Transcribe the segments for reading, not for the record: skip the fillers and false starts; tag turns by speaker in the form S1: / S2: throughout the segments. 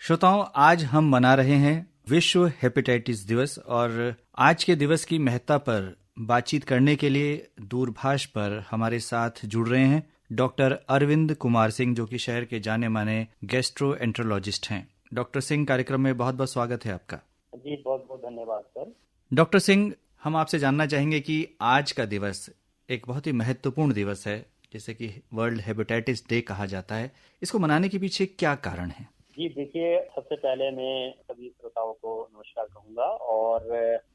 S1: श्रोताओं, आज हम मना रहे हैं विश्व हेपेटाइटिस दिवस और आज के दिवस की महत्ता पर बातचीत करने के लिए दूरभाष पर हमारे साथ जुड़ रहे हैं डॉक्टर अरविंद कुमार सिंह, जो कि शहर के जाने माने गैस्ट्रोएंटरोलॉजिस्ट हैं। डॉक्टर सिंह, कार्यक्रम में बहुत बहुत स्वागत है आपका।
S2: जी, बहुत बहुत धन्यवाद सर।
S1: डॉक्टर सिंह, हम आपसे जानना चाहेंगे कि आज का दिवस एक बहुत ही महत्वपूर्ण दिवस है, जैसे कि वर्ल्ड हेपेटाइटिस डे कहा जाता है। इसको मनाने के पीछे क्या कारण है?
S2: जी देखिए, सबसे पहले मैं सभी श्रोताओं को नमस्कार कहूँगा और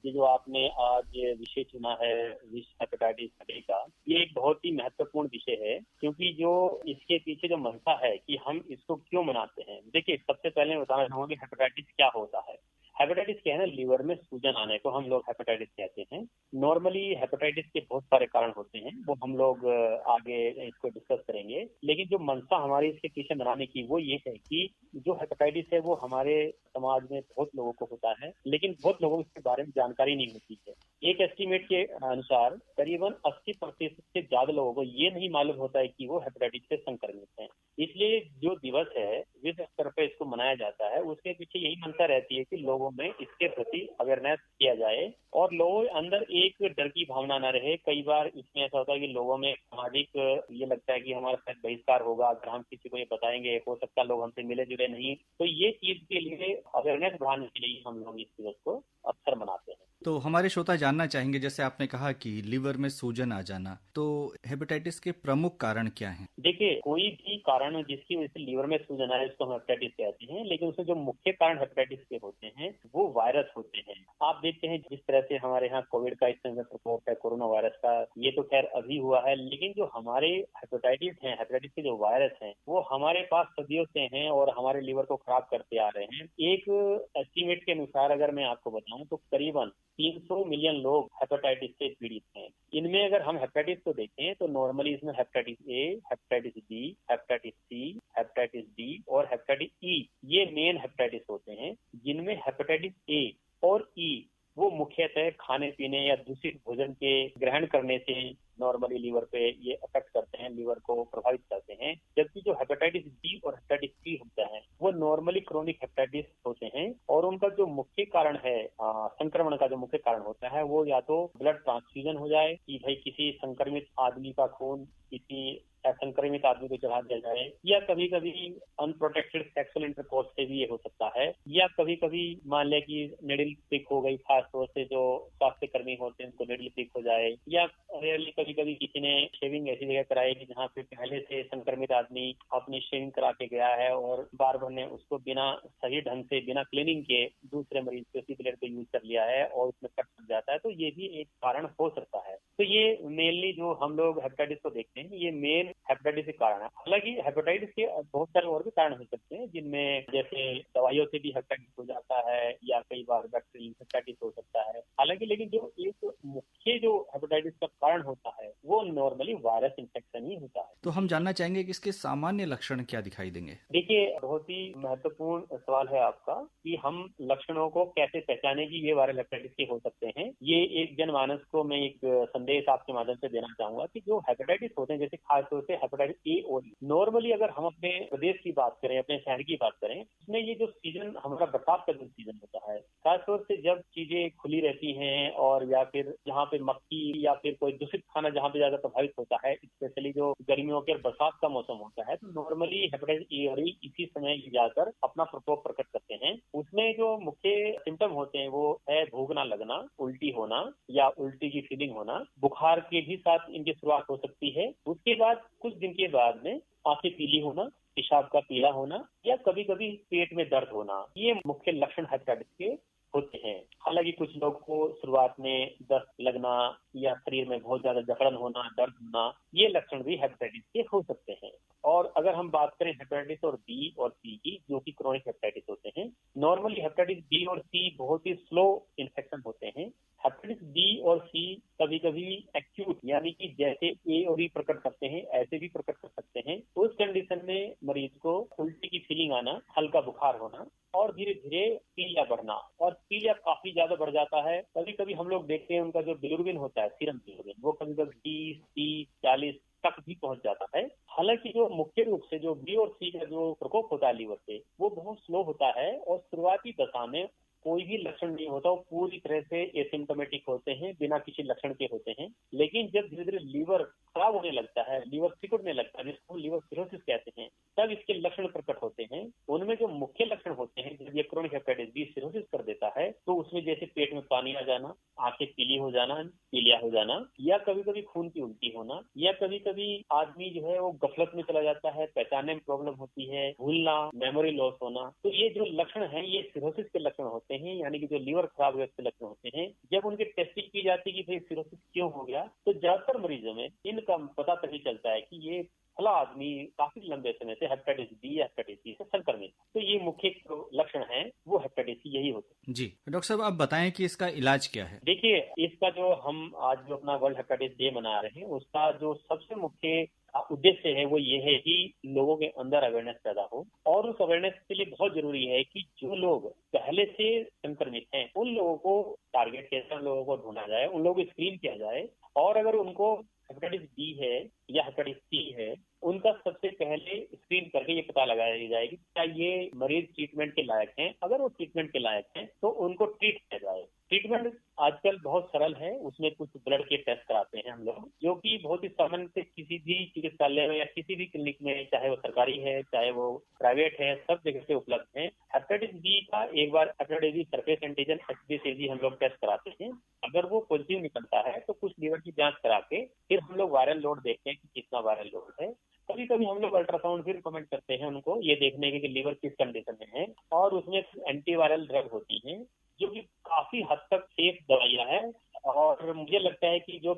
S2: ये जो आपने आज विषय चुना है विश्व हेपेटाइटिस डे का, ये एक बहुत ही महत्वपूर्ण विषय है, क्योंकि जो इसके पीछे जो मंशा है कि हम इसको क्यों मनाते हैं। देखिए, सबसे पहले मैं बताना चाहूँगा कि हेपेटाइटिस क्या होता है। हेपेटाइटिस क्या है ना, लीवर में सूजन आने को हम लोग हेपेटाइटिस कहते हैं। नॉर्मली हेपेटाइटिस के बहुत सारे कारण होते हैं, वो हम लोग आगे इसको डिस्कस करेंगे। लेकिन जो मंशा हमारी इसके पीछे बनाने की वो ये है कि जो हेपेटाइटिस है वो हमारे समाज में बहुत लोगों को होता है, लेकिन बहुत लोगों को इसके बारे में जानकारी नहीं होती है। एक एस्टीमेट के अनुसार करीबन 80% से ज्यादा लोगों को ये नहीं मालूम होता है कि वो हेपेटाइटिस से संक्रमित हैं। इसलिए जो दिवस है विश्व स्तर पर इसको मनाया जाता है, उसके पीछे यही मंशा रहती है कि लोगों में इसके प्रति अवेयरनेस किया जाए और लोगों के अंदर एक डर की भावना न रहे। कई बार इसमें ऐसा होता है कि लोगों में सामाजिक ये लगता है कि हमारा शायद बहिष्कार होगा अगर हम किसी को ये बताएंगे, हो सकता है लोग हमसे मिले जुले नहीं। तो ये चीज के लिए अवेयरनेस बढ़ाने के लिए हम लोग इस दिवस को अक्सर मनाते हैं।
S1: तो हमारे श्रोता जानना चाहेंगे, जैसे आपने कहा कि लीवर में सूजन आ जाना, तो हेपेटाइटिस के प्रमुख कारण क्या हैं?
S2: देखिए, कोई भी कारण जिसकी वजह से लीवर में सूजन आए उसको हम हेपेटाइटिस कहते हैं, लेकिन उसमें जो मुख्य कारण हेपेटाइटिस के होते हैं वो वायरस होते हैं। आप देखते हैं जिस तरह से हमारे यहाँ कोविड का इस समय प्रकोप है, कोरोना वायरस का, ये तो खैर अभी हुआ है, लेकिन जो हमारे हेपेटाइटिस हैं, हेपेटाइटिस के जो वायरस हैं, वो हमारे पास सदियों से हैं और हमारे लीवर को खराब करते आ रहे हैं। एक एस्टीमेट के अनुसार अगर मैं आपको बताऊं तो करीबन 300 मिलियन लोग हेपेटाइटिस से पीड़ित हैं। इनमें अगर हम हेपेटाइटिस को देखें तो नॉर्मली इसमें hepatitis A, hepatitis B, hepatitis C, hepatitis D और हेपेटाइटिस ई, ये मेन हेपेटाइटिस होते हैं, जिनमें हेपेटाइटिस ए और ई वो मुख्यतः खाने पीने या दूषित भोजन के ग्रहण करने से नॉर्मली लीवर पे ये अफेक्ट करते हैं, लीवर को प्रभावित करते हैं। जबकि जो हेपेटाइटिस बी और हेपेटाइटिस सी होता है वो नॉर्मली क्रोनिक हेपेटाइटिस होते हैं और उनका जो मुख्य कारण है संक्रमण का जो मुख्य कारण होता है वो या तो ब्लड ट्रांसफ्यूजन हो जाए कि भाई किसी संक्रमित आदमी का खून किसी संक्रमित आदमी को चढ़ा दिया जाए, या कभी कभी अनप्रोटेक्टेड सेक्सुअल इंटरकोर्स से भी ये हो सकता है, या कभी कभी मान लिया कि निडल पिक हो गई, खासतौर से जो स्वास्थ्य कर्मी होते हैं उनको निडल पिक हो जाए, या कभी कभी किसी ने शेविंग ऐसी जगह कराई कि जहाँ पे पहले से संक्रमित आदमी अपनी शेविंग करा के गया है और बार बार ने उसको बिना सही ढंग से बिना क्लीनिंग के दूसरे मरीज के उसी ब्लेड को यूज कर लिया है और उसमें कट लग जाता है, तो ये भी एक कारण हो सकता है। तो ये मेनली जो हम लोग हेपेटाइटिस को देखते हैं ये मेन हेपेटाइटिस के कारण है। हालांकि हेपेटाइटिस के बहुत सारे और भी कारण हो सकते हैं, जिनमें जैसे दवाइयों से भी हेपेटाइटिस हो जाता है या कई बार बैक्टीरियल हेपेटाइटिस हो सकता है। हालांकि लेकिन जो एक मुख्य जो हेपेटाइटिस का कारण होता है वो नॉर्मली वायरस इन्फेक्शन ही होता है।
S1: तो हम जानना चाहेंगे कि इसके सामान्य लक्षण क्या दिखाई देंगे?
S2: देखिए, बहुत ही महत्वपूर्ण सवाल है आपका कि हम लक्षणों को कैसे पहचाने कि ये वायरल हेपेटाइटिस के हो सकते हैं। ये एक जनमानस को मैं एक संदेश आपके माध्यम से देना चाहूंगा कि जो हेपेटाइटिस होते हैं, जैसे खासतौर से हेपेटाइटिस ए और ई, नॉर्मली अगर हम अपने प्रदेश की बात करें, अपने शहर की बात करें, उसमें ये जो सीजन हमारा बरसात का जो सीजन होता है, खासतौर से जब चीजें खुली रहती हैं और या फिर जहाँ पे मक्खी या फिर कोई दूषित खाना जहाँ पे ज्यादा प्रभावित होता है, स्पेशली जो गर्मियों के बरसात का मौसम होता है, तो नॉर्मली हेपेटाइटिस ए और ई इसी समय जाकर अपना प्रकोप प्रकट करते हैं। उसमें जो मुख्य सिम्टम होते हैं वो है भूख ना लगना, उल्टी होना या उल्टी की फीलिंग होना, बुखार के भी साथ इनकी शुरुआत हो सकती है। उसके बाद कुछ दिन के बाद में आंखें पीली होना, पेशाब का पीला होना या कभी कभी पेट में दर्द होना, ये मुख्य लक्षण हेपेटाइटिस के होते हैं। हालांकि कुछ लोग को शुरुआत में दस्त लगना या शरीर में बहुत ज्यादा जकड़न होना, दर्द होना, ये लक्षण भी हेपेटाइटिस के हो सकते हैं। और अगर हम बात करें हेपेटाइटिस और बी और सी की, जो कि क्रोनिक हेपेटाइटिस होते हैं, नॉर्मली हेपेटाइटिस बी और सी बहुत ही स्लो इन्फेक्शन होते हैं। हेपेटाइटिस बी और सी कभी कभी एक्यूट यानी कि जैसे ए और ई प्रकट करते हैं ऐसे भी प्रकट कर सकते हैं। उस कंडीशन में मरीज को उल्टी की फीलिंग आना, हल्का बुखार होना और धीरे धीरे पीलिया बढ़ना, और पीलिया काफी ज्यादा बढ़ जाता है। कभी कभी हम लोग देखते हैं उनका जो बिलिरुबिन होता है, सीरम बिलिरुबिन, वो कभी कभी 20, 30, 40 तक भी पहुंच जाता है। हालांकि जो मुख्य रूप से जो बी और सी का जो प्रकोप होता है लीवर से, वो बहुत स्लो होता है और शुरुआती दशा में कोई भी लक्षण नहीं होता, वो पूरी तरह से एसिम्टोमेटिक होते हैं, बिना किसी लक्षण के होते हैं। लेकिन जब धीरे धीरे लीवर खराब होने लगता है, लीवर सिकुड़ने लगता है, जिसको लीवर सिरोसिस कहते हैं, तब इसके लक्षण प्रकट होते हैं। उनमें जो मुख्य लक्षण होते हैं, जब ये क्रोनिक हेपेटाइटिस बी सिरोसिस कर देता है, तो उसमें जैसे पेट में पानी आ जाना, आंखें पीली हो जाना, पीलिया हो जाना, या कभी कभी खून की उल्टी होना, या कभी कभी आदमी जो है वो गफलत में चला जाता है, पहचानने में प्रॉब्लम होती है, भूलना, मेमोरी लॉस होना। तो ये जो लक्षण है, ये सिरोसिस के लक्षण होते हैं, यानी कि जो लीवर खराब हुए के लक्षण होते हैं। जब उनकी टेस्टिंग की जाती है कि भाई सिरोसिस क्यों हो गया, तो ज्यादातर मरीजों में इनका पता तभी चलता है कि ये फला आदमी काफी लंबे समय से हेपेटाइटिस बी या हेपेटाइटिस सी से संक्रमित। तो ये मुख्य लक्षण है वो हेपेटाइटिस सी यही होते हैं।
S1: जी डॉक्टर साहब, आप बताएं कि इसका इलाज क्या है।
S2: देखिए, इसका जो हम आज जो अपना वर्ल्ड हेपेटाइटिस डे मना रहे हैं, उसका जो सबसे मुख्य उद्देश्य है वो ये है कि लोगों के अंदर अवेयरनेस पैदा हो। और उस अवेयरनेस के लिए बहुत जरूरी है कि जो लोग पहले से संक्रमित हैं, उन लोगों को टारगेट किया, उन लोगों को ढूंढा जाए, उन लोगों को स्क्रीन किया जाए। और अगर उनको हेपेटाइटिस बी है या हेपेटाइटिस सी है, उनका सबसे पहले स्क्रीन करके ये पता लगाया जाए कि क्या ये मरीज ट्रीटमेंट के लायक हैं। अगर वो ट्रीटमेंट के लायक हैं तो उनको ट्रीट किया जाए। ट्रीटमेंट आजकल बहुत सरल है, उसमें कुछ ब्लड के टेस्ट कराते हैं हम लोग, जो कि बहुत ही सामान्य से किसी भी चिकित्सालय में या किसी भी क्लिनिक में, चाहे वो सरकारी है चाहे वो प्राइवेट है, सब जगह पे उपलब्ध है। हेपेटाइटिस बी का एक बार hepatitis B surface antigen HbA1c हम लोग टेस्ट कराते हैं। अगर वो पॉजिटिव निकलता है तो कुछ लीवर की जांच करा के फिर हम लोग वायरल लोड देखते हैं कि कितना वायरल लोड है। कभी कभी हम लोग अल्ट्रासाउंड फिर रिकमेंड करते हैं उनको, ये देखने के कि लीवर किस कंडीशन में है। और उसमें एंटीवायरल ड्रग होती है जो कि काफी हद तक सेफ दवाइयां हैं। और मुझे लगता है कि जो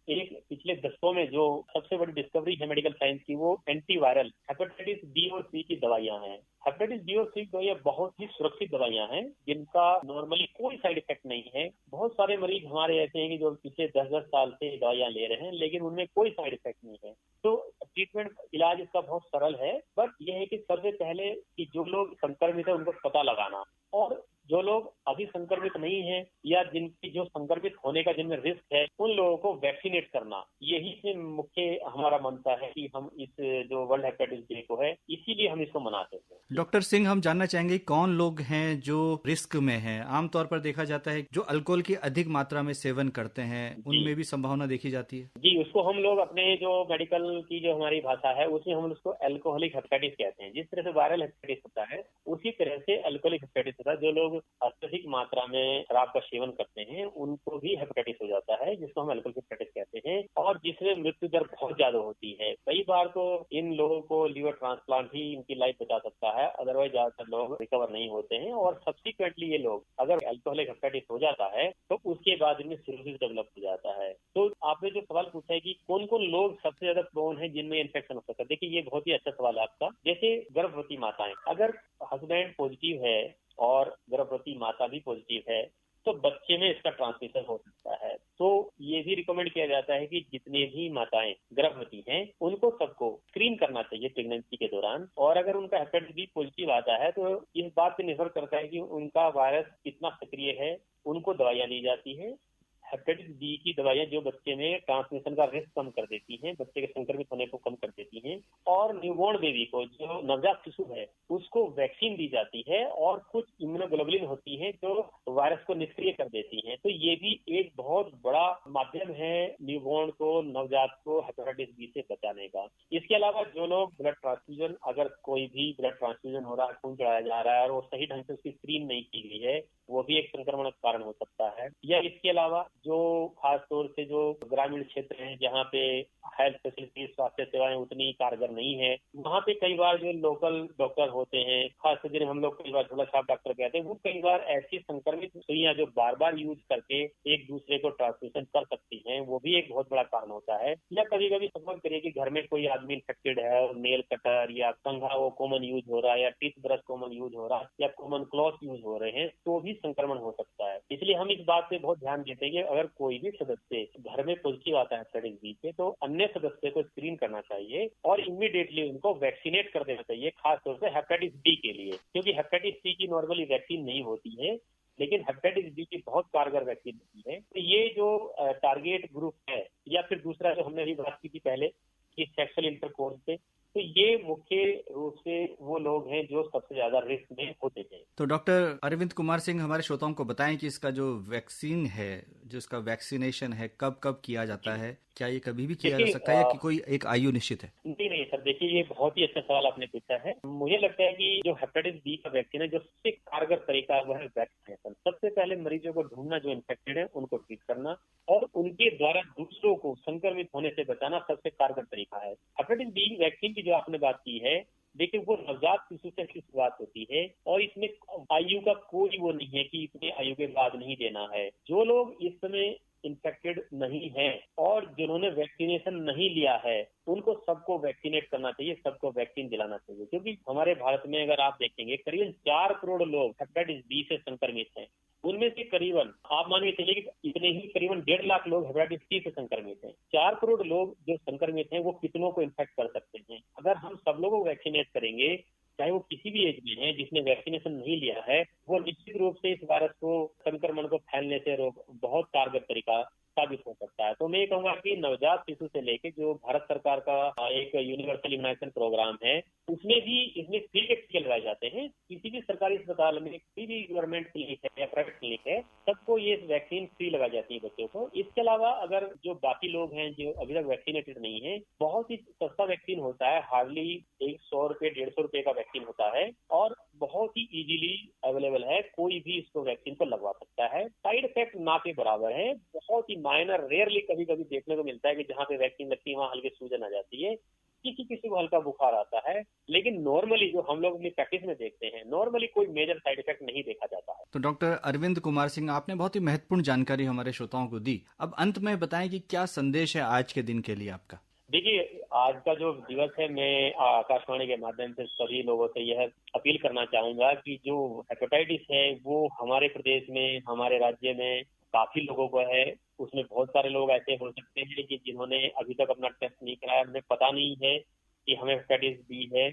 S2: पिछले दशकों में जो सबसे बड़ी डिस्कवरी है मेडिकल साइंस की, वो एंटीवायरल हेपेटाइटिस बी और सी की दवाइयां हैं। हेपेटाइटिस बी और सी दवाइयां बहुत ही सुरक्षित दवाइयां हैं, जिनका नॉर्मली कोई साइड इफेक्ट नहीं है। बहुत सारे मरीज हमारे ऐसे हैं कि जो पिछले 10-10 साल से दवाइयां ले रहे हैं, लेकिन उनमें कोई साइड इफेक्ट नहीं है। तो ट्रीटमेंट इलाज इसका बहुत सरल है। बट यह है कि सबसे पहले कि जो लोग संक्रमित है उनको पता लगाना, और जो लोग अभी संक्रमित नहीं है या जिनकी जो संक्रमित होने का जिनमें रिस्क है, उन लोगों को वैक्सीनेट करना, यही से मुख्य हमारा मंशा है कि हम इस जो वर्ल्ड हेपेटाइटिस डे को है, इसीलिए हम इसको मनाते हैं।
S1: डॉक्टर सिंह, हम जानना चाहेंगे कौन लोग हैं जो रिस्क में हैं। आमतौर पर देखा जाता है जो अल्कोहल की अधिक मात्रा में सेवन करते हैं, उनमें भी संभावना देखी जाती है।
S2: जी, उसको हम लोग अपने जो मेडिकल की जो हमारी भाषा है उसमें हम उसको अल्कोहलिक हेपेटाइटिस कहते हैं। जिस तरह से वायरल हेपेटाइटिस होता है, उसी तरह से अल्कोहलिक हेपेटाइटिस होता है। जो लोग अत्यधिक मात्रा में शराब का सेवन करते हैं उनको भी हेपेटाइटिस हो जाता है, जिसको हम अल्कोहलिक हेपेटाइटिस कहते हैं, और जिसमें मृत्यु दर बहुत ज्यादा होती है। कई बार तो इन लोगों को लीवर ट्रांसप्लांट ही इनकी लाइफ बचा सकता है, अदरवाइज ज्यादातर लोग रिकवर नहीं होते हैं। और सब्सिक्वेंटली ये लोग अगर अल्कोहलिक हेपेटाइटिस हो जाता है तो उसके बाद इनमें सिरोसिस डेवलप हो जाता है। तो आपने जो सवाल पूछा है कि कौन कौन लोग सबसे ज्यादा प्रोन है जिनमें इन्फेक्शन हो सकता है, देखिए ये बहुत ही अच्छा सवाल है आपका। जैसे गर्भवती माताएं, अगर हस्बैंड पॉजिटिव है और गर्भवती माता भी पॉजिटिव है तो बच्चे में इसका ट्रांसमिशन हो सकता है। तो ये भी रिकमेंड किया जाता है कि जितने भी माताएं गर्भवती हैं उनको सबको स्क्रीन करना चाहिए प्रेगनेंसी के दौरान। और अगर उनका हेपेटाइटिस बी पॉजिटिव आता है तो इस बात पर निर्भर करता है कि उनका वायरस कितना सक्रिय है, उनको दवाइयां दी जाती है। हेपेटाइटिस बी की दवाइयां जो बच्चे में ट्रांसमिशन का रिस्क कम कर देती हैं, बच्चे के संक्रमित होने को कम कर देती हैं। और न्यूबॉर्न बेबी को, जो नवजात शिशु है, उसको वैक्सीन दी जाती है और कुछ इम्यूनोग्लोबुलिन होती है जो वायरस को निष्क्रिय कर देती हैं। तो ये भी एक बहुत बड़ा माध्यम है न्यूबॉर्न को, नवजात को हेपेटाइटिस बी से बचाने का। इसके अलावा जो लोग ब्लड ट्रांसफ्यूजन, अगर कोई भी ब्लड ट्रांसफ्यूजन हो रहा है, खून चढ़ाया जा रहा है और सही ढंग से उसकी स्क्रीन नहीं की गई है, वो भी एक संक्रमण का कारण हो सकता है। या इसके अलावा जो खास तौर से जो ग्रामीण क्षेत्र हैं जहाँ पे हेल्थ फैसिलिटीज, स्वास्थ्य सेवाएं उतनी कारगर नहीं है, वहाँ पे कई बार जो लोकल डॉक्टर होते हैं, खास जिन्हें हम लोग कई बार झोला छाप डॉक्टर कहते हैं, वो कई बार ऐसी संक्रमित सुइयां जो बार बार यूज करके एक दूसरे को ट्रांसमिशन कर सकती हैं, वो भी एक बहुत बड़ा कारण होता है। या कभी कभी सपोज करिए कि घर में कोई आदमी इन्फेक्टेड है और नेल कटर या कंघा वो कॉमन यूज हो रहा है, या टीथ ब्रश कॉमन यूज हो रहा है, या कॉमन क्लॉथ यूज हो रहे हैं, तो भी संक्रमण हो सकता है। इसलिए हम इस बात पे बहुत ध्यान देते हैं कि अगर कोई भी सदस्य घर में पॉजिटिव आता है हेपेटाइटिस बी से, तो अन्य सदस्य को स्क्रीन करना चाहिए और इमीडिएटली उनको वैक्सीनेट कर देना चाहिए, खास तौर से हेपेटाइटिस बी के लिए, क्योंकि हेपेटाइटिस सी की नॉर्मली वैक्सीन नहीं होती है, लेकिन हेपेटाइटिस बी की बहुत कारगर वैक्सीन होती है। तो ये जो टारगेट ग्रुप है या फिर दूसरा जो हमने अभी बात की थी पहले कि सेक्सुअल इंटरकोर्स से। तो ये मुख्य रूप से वो लोग हैं जो सबसे ज्यादा रिस्क में होते हैं।
S1: तो डॉक्टर अरविंद कुमार सिंह हमारे श्रोताओं को बताएं कि इसका जो वैक्सीन है, जो इसका वैक्सीनेशन है, कब कब किया जाता है? क्या ये कभी भी किया जा सकता है या कि कोई एक आयु निश्चित है?
S2: नहीं सर, देखिए ये बहुत ही अच्छा सवाल आपने पूछा है। मुझे लगता है कि जो हेपेटाइटिस बी का वैक्सीन है, जो सबसे कारगर तरीका है वो है वैक्सीनेशन। सबसे पहले मरीजों को ढूंढना जो इन्फेक्टेड है, उनको ट्रीट करना और उनके द्वारा दूसरों को संक्रमित होने से बचाना सबसे कारगर तरीका है। हेपेटाइटिस बी वैक्सीन की जो आपने बात की है, देखिए वो नवजात शिशु से शुरुआत होती है और इसमें आयु का कोई वो नहीं है कि इतने आयु के बाद नहीं देना है। जो लोग इस समय इन्फेक्टेड नहीं है और जिन्होंने वैक्सीनेशन नहीं लिया है, उनको सबको वैक्सीनेट करना चाहिए, सबको वैक्सीन दिलाना चाहिए। क्योंकि हमारे भारत में अगर आप देखेंगे करीबन 4 करोड़ लोग हेपेटाइटिस बी से संक्रमित हैं। उनमें से करीबन आप मान के चलिए कि इतने ही करीबन 1.5 लाख लोग हेपेटाइटिस सी से संक्रमित हैं। 4 करोड़ लोग जो संक्रमित हैं वो कितनों को इन्फेक्ट कर सकते हैं। अगर हम सब लोगों को वैक्सीनेट करेंगे, चाहे वो किसी भी एज में है, जिसने वैक्सीनेशन नहीं लिया है, वो निश्चित रूप से इस वायरस को संक्रमण को फैलने से रोक बहुत कारगर तरीका साबित हो सकता है। तो मैं ये कहूंगा कि नवजात शिशु से लेके जो भारत सरकार का एक यूनिवर्सल इम्यूनाइजेशन प्रोग्राम है, उसमें भी इसमें फ्री के टीके लगाए जाते हैं। किसी भी सरकारी अस्पताल में, किसी भी गवर्नमेंट क्लिनिक है या प्राइवेट क्लिनिक है, सबको ये वैक्सीन फ्री लगाई जाती है बच्चों को। इसके अलावा अगर जो बाकी लोग हैं जो अभी तक वैक्सीनेटेड नहीं है, बहुत ही सस्ता वैक्सीन होता है, हार्डली 100 रुपए 150 रुपए का वैक्सीन होता है और बहुत ही इजीली अवेलेबल है। कोई भी इसको वैक्सीन को लगवा सकता है। साइड इफेक्ट ना के बराबर है, बहुत ही माइनर, रेयरली कभी कभी देखने को मिलता है कि जहाँ पे वैक्सीन लगती है वहाँ हल्की सूजन आ जाती है, किसी को हल्का बुखार आता है, लेकिन नॉर्मली जो हम लोग अपनी प्रैक्टिस में देखते हैं, नॉर्मली कोई मेजर साइड इफेक्ट नहीं देखा जाता है।
S1: तो डॉक्टर अरविंद कुमार सिंह, आपने बहुत ही महत्वपूर्ण जानकारी हमारे श्रोताओं को दी। अब अंत में बताएं कि क्या संदेश है आज के दिन के लिए आपका?
S2: देखिए, आज का जो दिवस है, मैं आकाशवाणी के माध्यम से सभी लोगों से यह अपील करना चाहूंगा कि जो हेपेटाइटिस है वो हमारे प्रदेश में, हमारे राज्य में काफी लोगों को है। उसमें बहुत सारे लोग ऐसे हो सकते हैं कि जिन्होंने अभी तक अपना टेस्ट नहीं कराया, उन्हें पता नहीं है कि हमें हेपेटाइटिस बी है।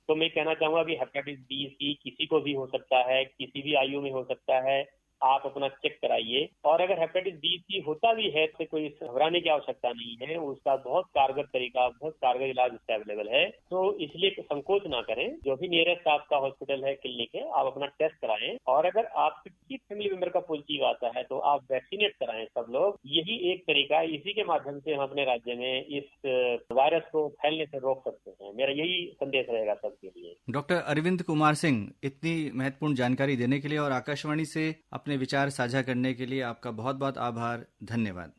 S2: तो मैं कहना चाहूंगा कि हेपेटाइटिस बी सी किसी को भी हो सकता है, किसी भी आयु में हो सकता है। आप अपना चेक कराइए और अगर हेपेटाइटिस बी सी होता भी है तो कोई घबराने की आवश्यकता नहीं है। उसका बहुत कारगर तरीका, बहुत कारगर इलाज उसका अवेलेबल है। तो इसलिए संकोच ना करें। जो भी नियरेस्ट आपका हॉस्पिटल है, क्लिनिक है, आप अपना टेस्ट कराएं और अगर आपके किसी फैमिली मेंबर का पॉजिटिव आता है तो आप वैक्सीनेट कराएं सब लोग। यही एक तरीका है, इसी के माध्यम से हम अपने राज्य में इस वायरस को फैलने से रोक सकते हैं। मेरा यही संदेश रहेगा सबके लिए।
S1: डॉक्टर अरविंद कुमार सिंह, इतनी महत्वपूर्ण जानकारी देने के लिए और आकाशवाणी से अपने विचार साझा करने के लिए आपका बहुत बहुत आभार। धन्यवाद।